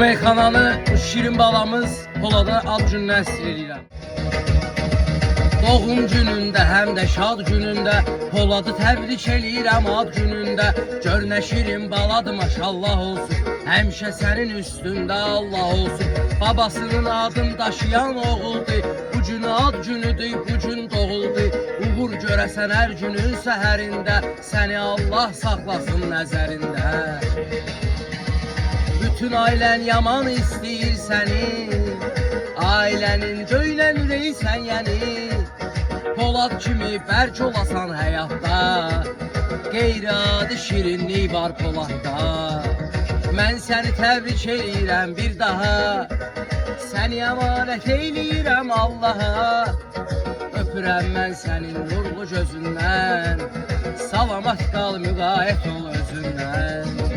Meyxananı şirin balamız Polada ad gününə əsr edirəm. Doğum günündə, həm də şad günündə Poladı təbrik eləyirəm ad günündə. Gör nə şirin baladı, maşallah olsun, həmişə sənin üstündə Allah olsun. Babasının adını daşıyan oğuldur, bu gün ad günüdür, bu gün doğuldu. Uğur görəsən hər günün səhərində, səni Allah saxlasın nəzərində. Bütün ailən yaman istəyir səni, ailənin göynən ürəyi sən yəni. Polad kimi bərk olasan həyatda, qeyri-adi şirinlik var Poladda. Mən səni təbrik edirəm bir daha, səni əmanət eyləyirəm Allaha. Öpürəm mən sənin nurlu gözündən, salamat qal müqayət ol özündən.